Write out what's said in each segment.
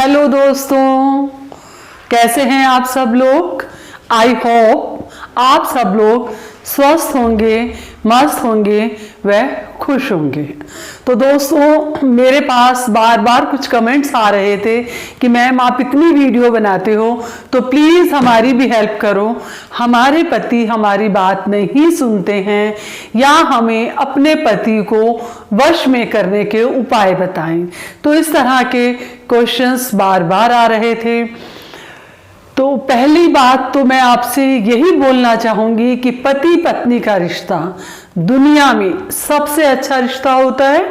Hello दोस्तों, कैसे हैं आप सब लोग। आई होप आप सब लोग स्वस्थ होंगे, मस्त होंगे व खुश होंगे। तो दोस्तों, मेरे पास बार बार कुछ कमेंट्स आ रहे थे कि मैम आप इतनी वीडियो बनाते हो तो प्लीज़ हमारी भी हेल्प करो। हमारे पति हमारी बात नहीं सुनते हैं या हमें अपने पति को वश में करने के उपाय बताएं। तो इस तरह के क्वेश्चंस बार बार आ रहे थे। तो पहली बात तो मैं आपसे यही बोलना चाहूँगी कि पति पत्नी का रिश्ता दुनिया में सबसे अच्छा रिश्ता होता है,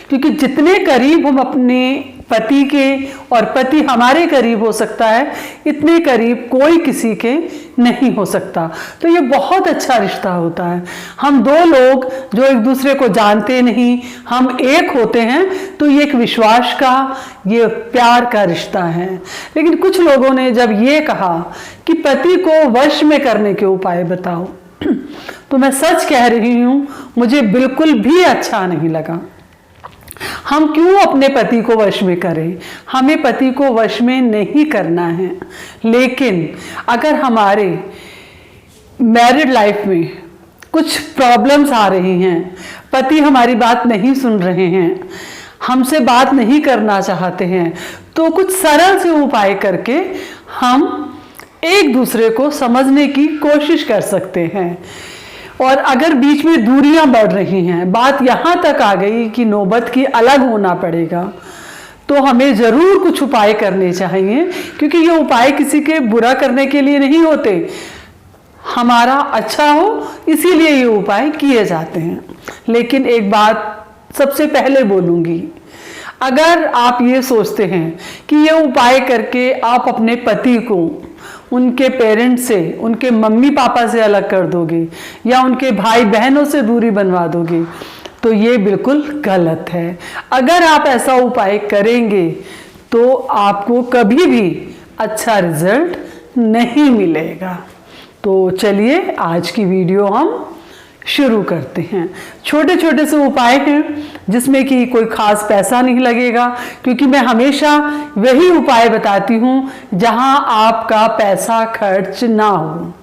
क्योंकि जितने करीब हम अपने पति के और पति हमारे करीब हो सकता है, इतने करीब कोई किसी के नहीं हो सकता। तो ये बहुत अच्छा रिश्ता होता है। हम दो लोग जो एक दूसरे को जानते नहीं, हम एक होते हैं, तो ये एक विश्वास का, ये प्यार का रिश्ता है। लेकिन कुछ लोगों ने जब ये कहा कि पति को वश में करने के उपाय बताओ, तो मैं सच कह रही हूँ, मुझे बिल्कुल भी अच्छा नहीं लगा। हम क्यों अपने पति को वश में करें? हमें पति को वश में नहीं करना है। लेकिन अगर हमारे मैरिड लाइफ में कुछ प्रॉब्लम्स आ रही हैं, पति हमारी बात नहीं सुन रहे हैं, हमसे बात नहीं करना चाहते हैं, तो कुछ सरल से उपाय करके हम एक दूसरे को समझने की कोशिश कर सकते हैं। और अगर बीच में दूरियां बढ़ रही हैं, बात यहाँ तक आ गई कि नौबत की अलग होना पड़ेगा, तो हमें ज़रूर कुछ उपाय करने चाहिए, क्योंकि ये उपाय किसी के बुरा करने के लिए नहीं होते, हमारा अच्छा हो इसीलिए ये उपाय किए जाते हैं। लेकिन एक बात सबसे पहले बोलूँगी, अगर आप ये सोचते हैं कि ये उपाय करके आप अपने पति को उनके पेरेंट्स से, उनके मम्मी पापा से अलग कर दोगे या उनके भाई बहनों से दूरी बनवा दोगे, तो ये बिल्कुल गलत है। अगर आप ऐसा उपाय करेंगे तो आपको कभी भी अच्छा रिजल्ट नहीं मिलेगा। तो चलिए आज की वीडियो हम शुरू करते हैं। छोटे छोटे से उपाय हैं जिसमें कि कोई खास पैसा नहीं लगेगा, क्योंकि मैं हमेशा वही उपाय बताती हूँ जहाँ आपका पैसा खर्च ना हो।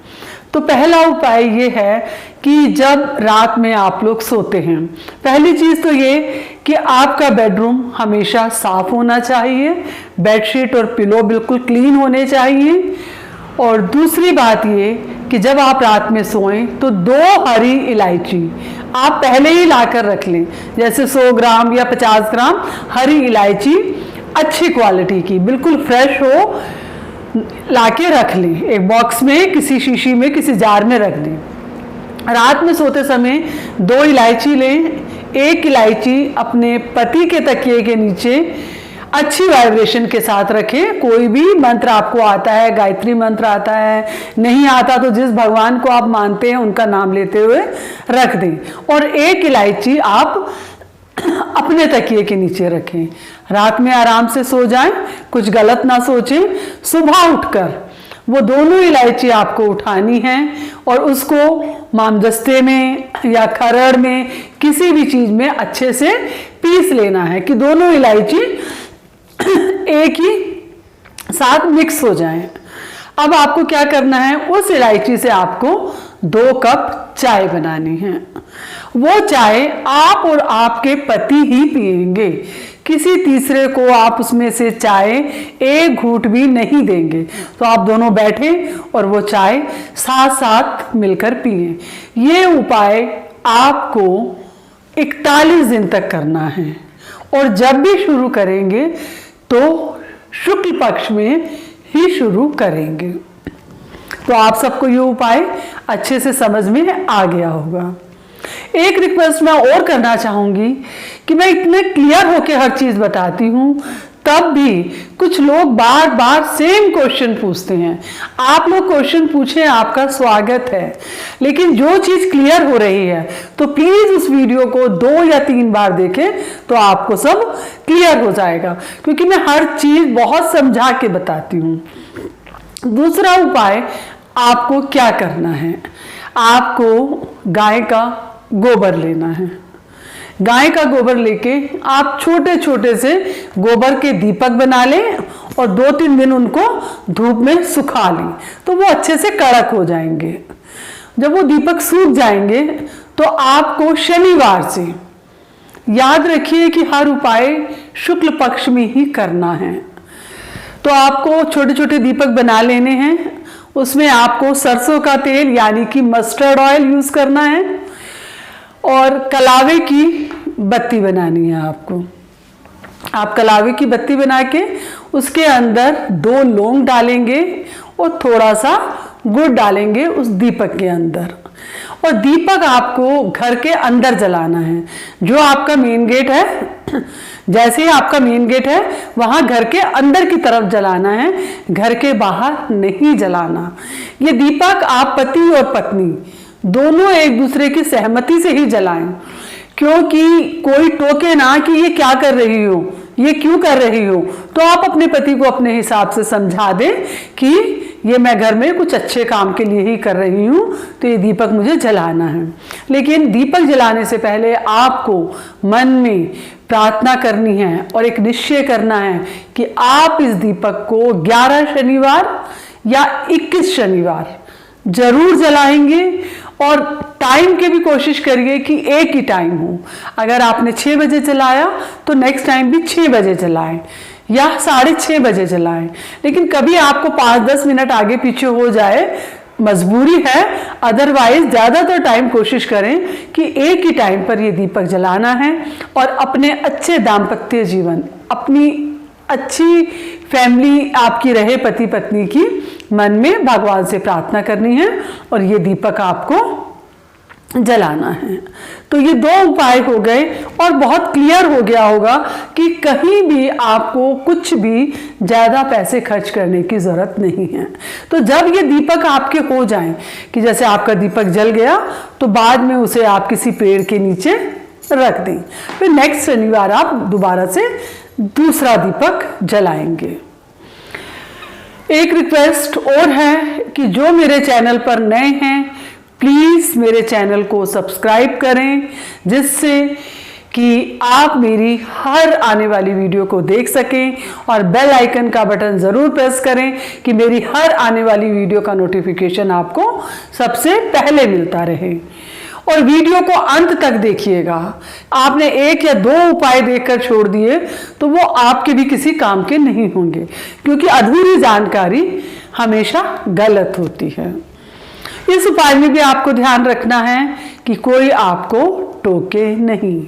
तो पहला उपाय ये है कि जब रात में आप लोग सोते हैं, पहली चीज़ तो ये कि आपका बेडरूम हमेशा साफ होना चाहिए, बेडशीट और पिलो बिल्कुल क्लीन होने चाहिए। और दूसरी बात ये कि जब आप रात में सोएं तो 2 हरी इलायची आप पहले ही लाकर रख लें, जैसे 100 ग्राम या 50 ग्राम हरी इलायची अच्छी क्वालिटी की, बिल्कुल फ्रेश हो, लाके रख लें। एक बॉक्स में, किसी शीशी में, किसी जार में रख दें। रात में सोते समय 2 इलायची लें। 1 इलायची अपने पति के तकिए के नीचे अच्छी वाइब्रेशन के साथ रखें। कोई भी मंत्र आपको आता है, गायत्री मंत्र आता है, नहीं आता तो जिस भगवान को आप मानते हैं उनका नाम लेते हुए रख दें। और 1 इलायची आप अपने तकिए के नीचे रखें। रात में आराम से सो जाएं, कुछ गलत ना सोचें। सुबह उठकर वो दोनों इलायची आपको उठानी है और उसको मामदस्ते में या खरड़ में, किसी भी चीज़ में अच्छे से पीस लेना है कि दोनों इलायची एक ही साथ मिक्स हो जाएं। अब आपको क्या करना है, उस इलायची से आपको 2 कप चाय बनानी है। वो चाय आप और आपके पति ही पिएंगे, किसी तीसरे को आप उसमें से चाय एक घूंट भी नहीं देंगे। तो आप दोनों बैठे और वो चाय साथ साथ मिलकर पिए। ये उपाय आपको 41 दिन तक करना है और जब भी शुरू करेंगे तो शुक्ल पक्ष में ही शुरू करेंगे। तो आप सबको ये उपाय अच्छे से समझ में आ गया होगा। एक रिक्वेस्ट मैं और करना चाहूँगी कि मैं इतने क्लियर होकर हर चीज़ बताती हूँ, तब भी कुछ लोग बार बार सेम क्वेश्चन पूछते हैं। आप लोग क्वेश्चन पूछें, आपका स्वागत है, लेकिन जो चीज़ क्लियर हो रही है तो प्लीज़ उस वीडियो को 2 या 3 बार देखें तो आपको सब क्लियर हो जाएगा, क्योंकि मैं हर चीज़ बहुत समझा के बताती हूँ। दूसरा उपाय आपको क्या करना है, आपको गाय का गोबर लेना है। गाय का गोबर लेके आप छोटे छोटे से गोबर के दीपक बना लें और 2-3 दिन उनको धूप में सुखा लें तो वो अच्छे से कड़क हो जाएंगे। जब वो दीपक सूख जाएंगे तो आपको शनिवार से, याद रखिए कि हर उपाय शुक्ल पक्ष में ही करना है, तो आपको छोटे छोटे दीपक बना लेने हैं। उसमें आपको सरसों का तेल यानी कि मस्टर्ड ऑयल यूज करना है और कलावे की बत्ती बनानी है आपको। आप कलावे की बत्ती बना के उसके अंदर 2 लौंग डालेंगे और थोड़ा सा गुड़ डालेंगे उस दीपक के अंदर, और दीपक आपको घर के अंदर जलाना है। जो आपका मेन गेट है, जैसे ही आपका मेन गेट है वहां घर के अंदर की तरफ जलाना है, घर के बाहर नहीं जलाना। ये दीपक आप पति और पत्नी दोनों एक दूसरे की सहमति से ही जलाएं, क्योंकि कोई टोके ना कि ये क्या कर रही हो, ये क्यों कर रही हो, तो आप अपने पति को अपने हिसाब से समझा दें कि ये मैं घर में कुछ अच्छे काम के लिए ही कर रही हूँ, तो ये दीपक मुझे जलाना है। लेकिन दीपक जलाने से पहले आपको मन में प्रार्थना करनी है और एक निश्चय करना है कि आप इस दीपक को 11 शनिवार या 21 शनिवार जरूर जलाएंगे, और टाइम की भी कोशिश करिए कि एक ही टाइम हो। अगर आपने 6 बजे जलाया तो नेक्स्ट टाइम भी 6 बजे जलाएं या 6:30 बजे जलाएं, लेकिन कभी आपको 5-10 मिनट आगे पीछे हो जाए, मजबूरी है, अदरवाइज ज़्यादातर टाइम कोशिश करें कि एक ही टाइम पर ये दीपक जलाना है और अपने अच्छे दाम्पत्य जीवन, अपनी अच्छी फैमिली आपकी रहे पति पत्नी की, मन में भगवान से प्रार्थना करनी है और ये दीपक आपको जलाना है। तो ये 2 उपाय हो गए और बहुत क्लियर हो गया होगा कि कहीं भी आपको कुछ भी ज़्यादा पैसे खर्च करने की ज़रूरत नहीं है। तो जब ये दीपक आपके हो जाएं कि जैसे आपका दीपक जल गया तो बाद में उसे आप किसी पेड़ के नीचे रख दें, फिर नेक्स्ट शनिवार आप दोबारा से दूसरा दीपक जलाएंगे। एक रिक्वेस्ट और है कि जो मेरे चैनल पर नए हैं प्लीज़ मेरे चैनल को सब्सक्राइब करें, जिससे कि आप मेरी हर आने वाली वीडियो को देख सकें, और बेल आइकन का बटन ज़रूर प्रेस करें कि मेरी हर आने वाली वीडियो का नोटिफिकेशन आपको सबसे पहले मिलता रहे। और वीडियो को अंत तक देखिएगा। आपने 1 या 2 उपाय देखकर छोड़ दिए तो वो आपके भी किसी काम के नहीं होंगे, क्योंकि अधूरी जानकारी हमेशा गलत होती है। इस उपाय में भी आपको ध्यान रखना है कि कोई आपको टोके नहीं।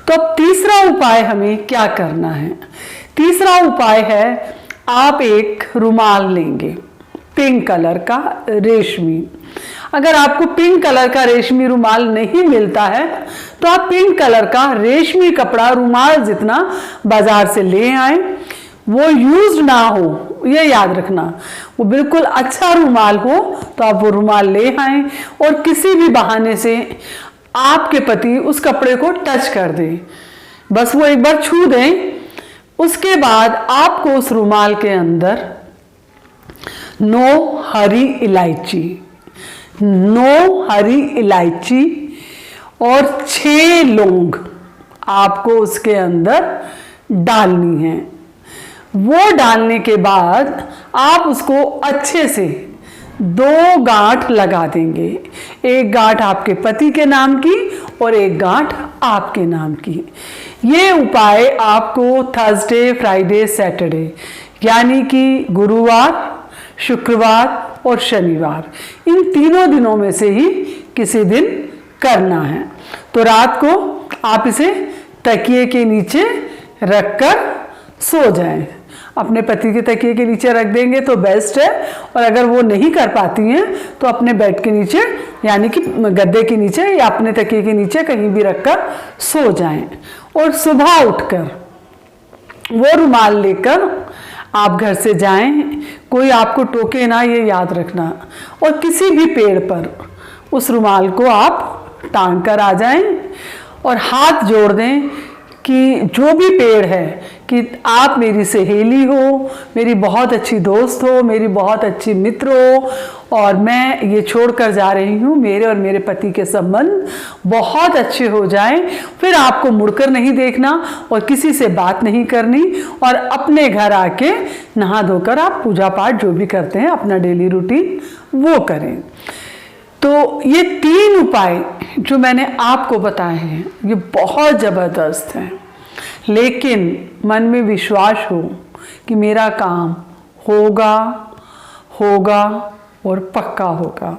तो अब तीसरा उपाय हमें क्या करना है? तीसरा उपाय है, आप एक रुमाल लेंगे पिंक कलर का रेशमी। अगर आपको पिंक कलर का रेशमी रुमाल नहीं मिलता है तो आप पिंक कलर का रेशमी कपड़ा रुमाल जितना बाजार से ले आए। वो यूज्ड ना हो, ये याद रखना, वो बिल्कुल अच्छा रुमाल हो तो आप वो रुमाल ले आए और किसी भी बहाने से आपके पति उस कपड़े को टच कर दें, बस वो एक बार छू दें। उसके बाद आपको उस रुमाल के अंदर 9 हरी इलायची, 9 हरी इलायची और 6 लौंग आपको उसके अंदर डालनी है। वो डालने के बाद आप उसको अच्छे से 2 गांठ लगा देंगे, एक गांठ आपके पति के नाम की और एक गांठ आपके नाम की। ये उपाय आपको थर्सडे, फ्राइडे, सैटरडे यानी कि गुरुवार, शुक्रवार और शनिवार, इन तीनों दिनों में से ही किसी दिन करना है। तो रात को आप इसे तकिए के नीचे रखकर सो जाएं। अपने पति के तकिए के नीचे रख देंगे तो बेस्ट है, और अगर वो नहीं कर पाती हैं तो अपने बेड के नीचे यानी कि गद्दे के नीचे या अपने तकिए के नीचे कहीं भी रखकर सो जाएं। और सुबह उठकर वो रुमाल लेकर आप घर से जाएं, कोई आपको टोके ना, ये याद रखना। और किसी भी पेड़ पर उस रुमाल को आप टांग कर आ जाएं और हाथ जोड़ दें कि जो भी पेड़ है कि आप मेरी सहेली हो, मेरी बहुत अच्छी दोस्त हो, मेरी बहुत अच्छी मित्र हो, और मैं ये छोड़कर जा रही हूँ। मेरे और मेरे पति के संबंध बहुत अच्छे हो जाएं, फिर आपको मुड़कर नहीं देखना और किसी से बात नहीं करनी, और अपने घर आके नहा धोकर आप पूजा पाठ जो भी करते हैं अपना डेली रूटीन वो करें। तो ये 3 उपाय जो मैंने आपको बताए हैं ये बहुत ज़बरदस्त हैं, लेकिन मन में विश्वास हो कि मेरा काम होगा होगा और पक्का होगा।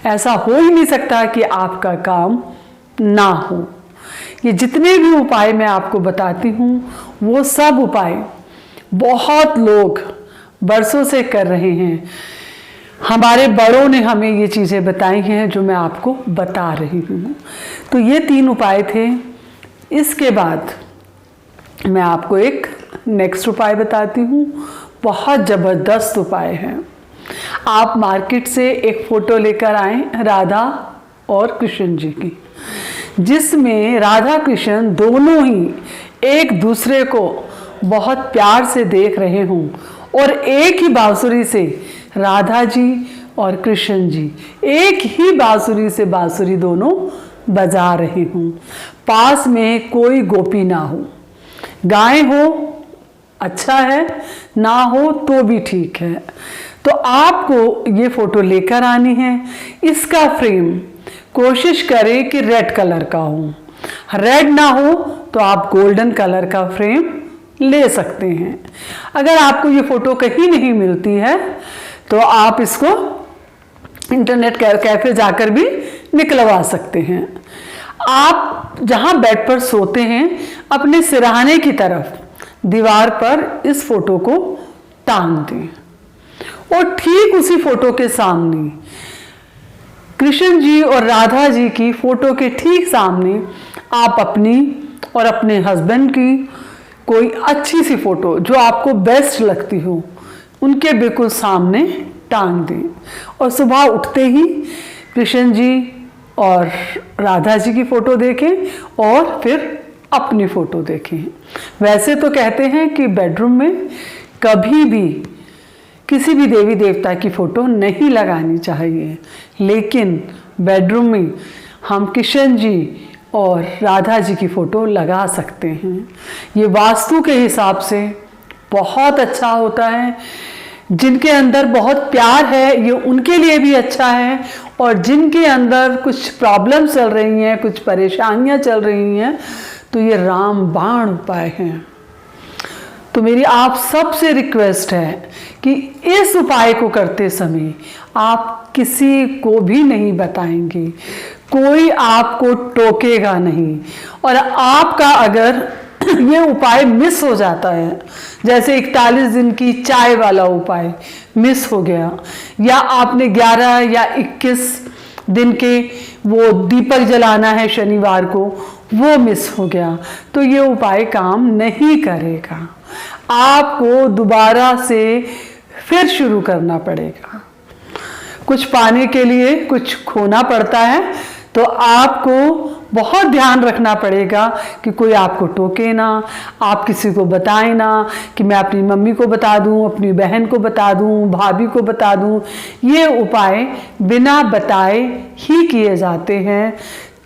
ऐसा हो ही नहीं सकता कि आपका काम ना हो। ये जितने भी उपाय मैं आपको बताती हूँ वो सब उपाय बहुत लोग बरसों से कर रहे हैं। हमारे बड़ों ने हमें ये चीज़ें बताई हैं जो मैं आपको बता रही हूँ। तो ये 3 उपाय थे। इसके बाद मैं आपको एक नेक्स्ट उपाय बताती हूँ, बहुत ज़बरदस्त उपाय है। आप मार्केट से एक फ़ोटो लेकर आएँ राधा और कृष्ण जी की, जिसमें राधा कृष्ण दोनों ही एक दूसरे को बहुत प्यार से देख रहे हों और एक ही बांसुरी से राधा जी और कृष्ण जी एक ही बांसुरी से बांसुरी दोनों बजा रहे हों। पास में कोई गोपी ना हो, गाय हो अच्छा है, ना हो तो भी ठीक है। तो आपको ये फ़ोटो लेकर आनी है। इसका फ्रेम कोशिश करें कि रेड कलर का हो, रेड ना हो तो आप गोल्डन कलर का फ्रेम ले सकते हैं। अगर आपको ये फ़ोटो कहीं नहीं मिलती है तो आप इसको इंटरनेट कैफ़े जाकर भी निकलवा सकते हैं। आप जहाँ बेड पर सोते हैं अपने सिरहाने की तरफ दीवार पर इस फोटो को टांग दें, और ठीक उसी फोटो के सामने कृष्ण जी और राधा जी की फोटो के ठीक सामने आप अपनी और अपने हस्बैंड की कोई अच्छी सी फोटो जो आपको बेस्ट लगती हो उनके बिल्कुल सामने टांग दें, और सुबह उठते ही कृष्ण जी और राधा जी की फ़ोटो देखें और फिर अपनी फ़ोटो देखें। वैसे तो कहते हैं कि बेडरूम में कभी भी किसी भी देवी देवता की फ़ोटो नहीं लगानी चाहिए, लेकिन बेडरूम में हम कृष्ण जी और राधा जी की फ़ोटो लगा सकते हैं। ये वास्तु के हिसाब से बहुत अच्छा होता है। जिनके अंदर बहुत प्यार है ये उनके लिए भी अच्छा है, और जिनके अंदर कुछ प्रॉब्लम चल रही हैं, कुछ परेशानियां चल रही हैं, तो ये रामबाण उपाय हैं। तो मेरी आप सबसे रिक्वेस्ट है कि इस उपाय को करते समय आप किसी को भी नहीं बताएंगे, कोई आपको टोकेगा नहीं, और आपका अगर ये उपाय मिस हो जाता है, जैसे 41 दिन की चाय वाला उपाय मिस हो गया, या आपने 11 या 21 दिन के वो दीपक जलाना है शनिवार को, वो मिस हो गया, तो ये उपाय काम नहीं करेगा। आपको दोबारा से फिर शुरू करना पड़ेगा। कुछ पाने के लिए कुछ खोना पड़ता है, तो आपको बहुत ध्यान रखना पड़ेगा कि कोई आपको टोके ना, आप किसी को बताएं ना कि मैं अपनी मम्मी को बता दूं, अपनी बहन को बता दूं, भाभी को बता दूं। ये उपाय बिना बताए ही किए जाते हैं,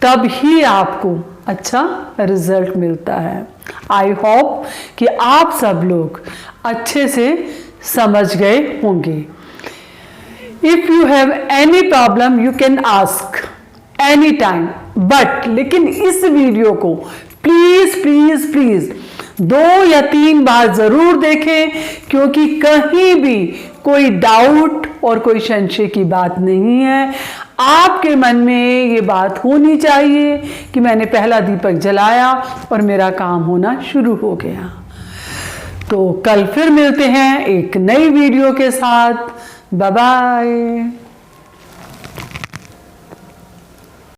तब ही आपको अच्छा रिजल्ट मिलता है। आई होप कि आप सब लोग अच्छे से समझ गए होंगे। If you have any problem you can ask any time, but लेकिन इस वीडियो को प्लीज प्लीज प्लीज 2 या 3 बार जरूर देखें, क्योंकि कहीं भी कोई डाउट और कोई संशय की बात नहीं है। आपके मन में ये बात होनी चाहिए कि मैंने पहला दीपक जलाया और मेरा काम होना शुरू हो गया। तो कल फिर मिलते हैं एक नई वीडियो के साथ। Bye bye.